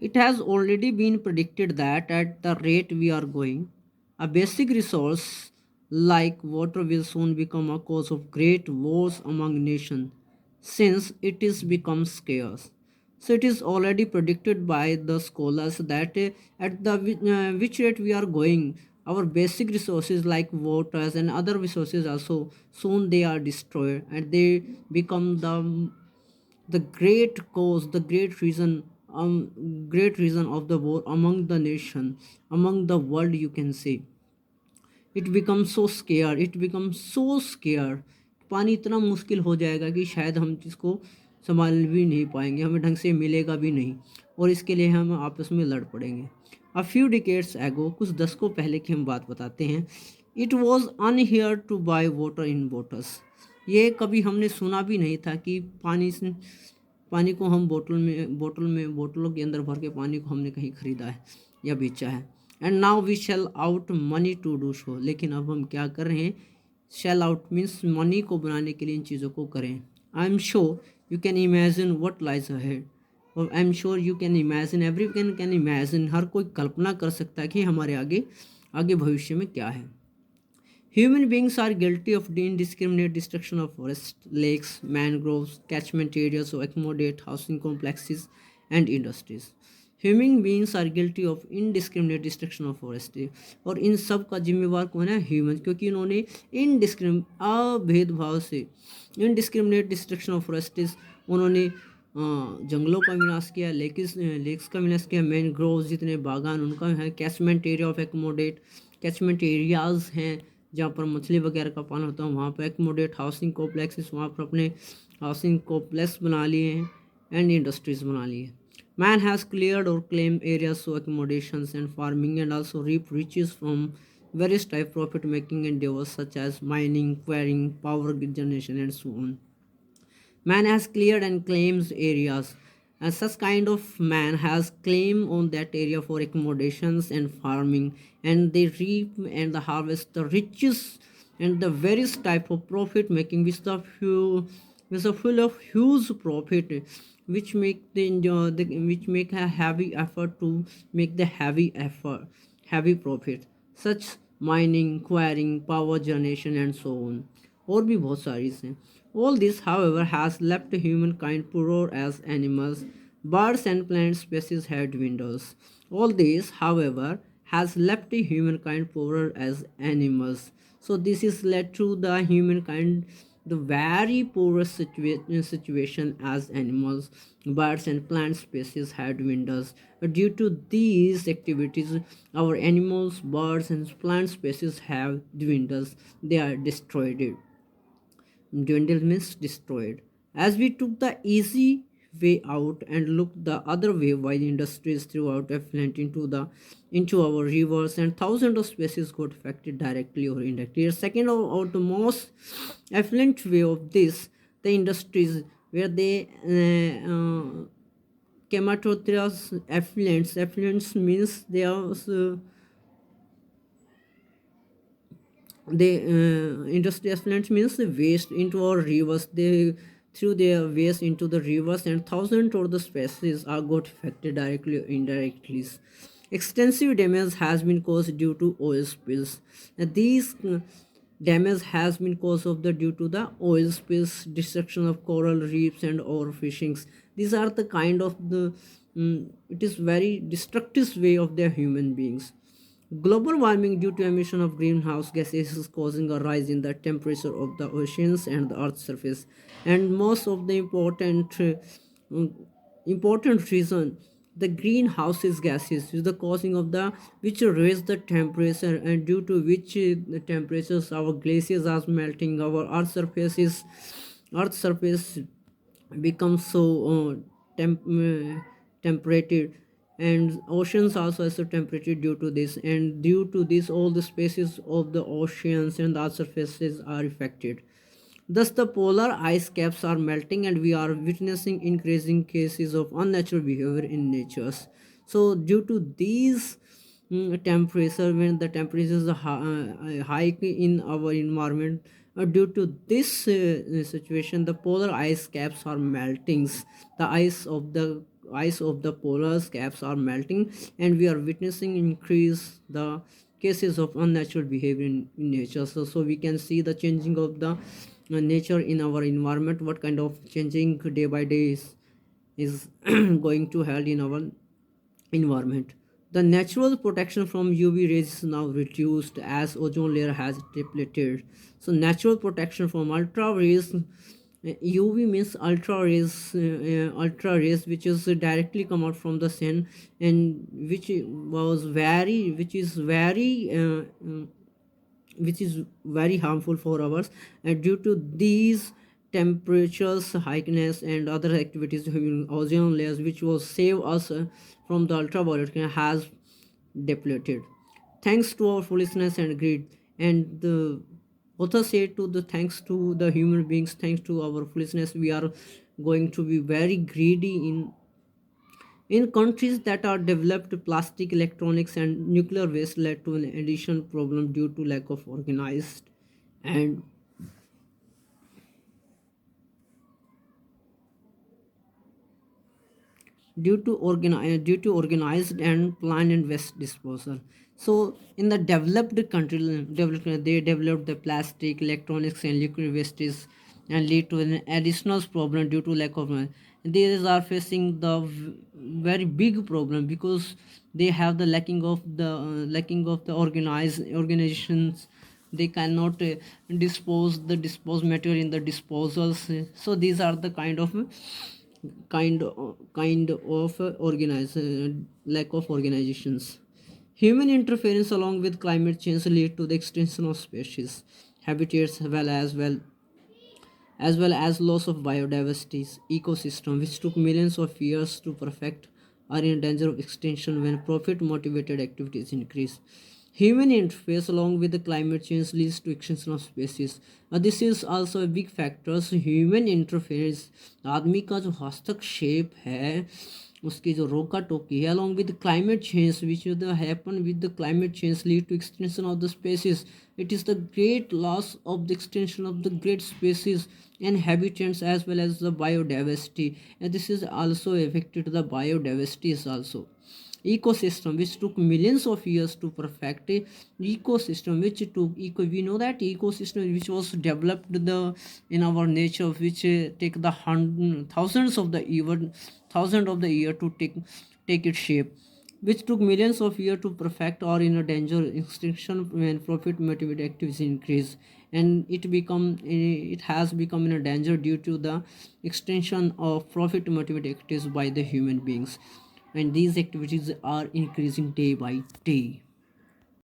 It has already been predicted that at the rate we are going, a basic resource like water will soon become a cause of great wars among nations since it is become scarce. So it is already predicted by the scholars that at the which rate we are going, our basic resources like waters and other resources also soon they are destroyed and they become the great cause, the great reason of the war among the nation, among the world, you can say. It becomes so scared, it becomes so scared. पानी इतना मुश्किल हो जाएगा कि शायद हम इसको संभाल भी नहीं पाएंगे, हमें ढंग से मिलेगा भी नहीं, और इसके लिए हम आपस में लड़ पड़ेंगे. A few decades ago, कुछ दशकों पहले की हम बात बताते हैं. It was unheard to buy water in bottles. ये कभी हमने सुना भी नहीं था कि पानी को हम बोतलों के अंदर भर के पानी को हमने कहीं खरीदा है या बेचा है. And now we shell out money to do show. लेकिन अब हम क्या कर रहे हैं? शेल आउट मीन्स मनी को बनाने के लिए इन चीज़ों को करें. I am sure you can imagine what lies ahead. और I am sure you can imagine, every can imagine, हर कोई कल्पना कर सकता है कि हमारे आगे आगे भविष्य में क्या है. Human beings are guilty of the indiscriminate destruction of forests, lakes, mangroves, catchment areas to accommodate housing complexes and industries. Human beings are guilty of indiscriminate destruction of forest. और इन सब का जिम्मेवार कौन है? ह्यूमन, क्योंकि इन्होंने अभेदभाव से इनडिस्क्रिमिनेट डिस्ट्रक्शन ऑफ फॉरेस्ट्स, उन्होंने जंगलों का विनाश किया, लेक्स का विनाश किया, मैनग्रोव जितने बागान उनका है, catchment area of accommodate, catchment areas हैं जहाँ पर मछली वगैरह का पालन होता है, वहाँ पर एकोमोडेट हाउसिंग कॉम्प्लेक्सेस, वहाँ पर अपने हाउसिंग कॉम्प्लेक्स बना लिए हैं एंड इंडस्ट्रीज बना लिए. Man has cleared or claim areas to accommodations and farming and also reap riches from various type profit making endeavors such as mining, quarrying, power generation and so on. Man has cleared and claims areas, and such kind of man has claim on that area for accommodations and farming, and they reap and the harvest the riches and the various type of profit making which are full of huge profit, which make which make a heavy effort to make the heavy profit, such mining, quarrying, power generation and so on. और भी बहुत सारी हैं. All this, however, has left humankind poorer as animals. Birds and plant species have dwindled. All this, however, has left humankind poorer as animals. So this is led to the humankind the very poorest situation as animals. Birds and plant species have dwindled. Due to these activities, our animals, birds, and plant species have dwindled. They are destroyed. Dwindled means destroyed. As we took the easy way out and looked the other way while industries throughout effluent into our rivers, and thousands of species got affected directly or indirectly. A second or the most affluent way of this, the industries where they chematotrias effluents. Effluents means they are they industry effluents means the waste into our rivers. They threw their waste into the rivers, and thousands of the species are got affected directly or indirectly. Extensive damage has been caused due to oil spills. And these damage has been caused of the due to the oil spills, destruction of coral reefs and overfishings. These are the kind of the it is very destructive way of the human beings. Global warming due to emission of greenhouse gases is causing a rise in the temperature of the oceans and the earth's surface. And most of the important reason, the greenhouse gases is the causing of the which raise the temperature, and due to which the temperatures our glaciers are melting, our earth surface becomes so temperated, and oceans also has a temperature due to this, and due to this all the spaces of the oceans and the earth surfaces are affected. Thus the polar ice caps are melting, and we are witnessing increasing cases of unnatural behavior in natures. So due to these temperature, when the temperatures are hike in our environment, due to this situation the polar ice caps are melting. The ice of the ice of the polar caps are melting, and we are witnessing increase the cases of unnatural behavior in nature. So we can see the changing of the nature in our environment, what kind of changing day by day is going to held in our environment. The natural protection from UV rays is now reduced as ozone layer has depleted. So natural protection from ultra rays, UV means ultra rays which is directly come out from the sun, and which is very harmful for ours. And due to these temperatures hikeness and other activities, having ozone layers which was save us from the ultraviolet has depleted, thanks to our foolishness and greed. And the author said to the thanks to the human beings, thanks to our foolishness, we are going to be very greedy in countries that are developed. Plastic, electronics, and nuclear waste led to an additional problem due to lack of organized and due to organized and planned and waste disposal. So in the they developed the plastic, electronics, and liquid wastes and lead to an additional problem due to lack of money. These are facing the very big problem because they have the lacking of the organized organizations. They cannot dispose the disposed material in the disposals. So these are the kind of lack of organizations. Human interference along with climate change lead to the extinction of species, habitats, as well as loss of biodiversity. Ecosystem which took millions of years to perfect are in danger of extinction when profit motivated activities increase. Human interface along with the climate change leads to extinction of species. This is also a big factor. So human interference, आदमी का जो हस्तक्षेप है, उसकी जो रोका टोकी है along with the climate change which will happen with the climate change lead to extinction of the species. It is the great loss of the extinction of the great species and habitats as well as the biodiversity, and this is also affected the biodiversity is also. Ecosystem which took millions of years to perfect, ecosystem which took we know that ecosystem which was developed the in our nature which take the thousands of the year to take its shape, which took millions of years to perfect or in a danger extinction when profit motivated activities increase, and it has become in a danger due to the extension of profit motivated activities by the human beings, and these activities are increasing day by day.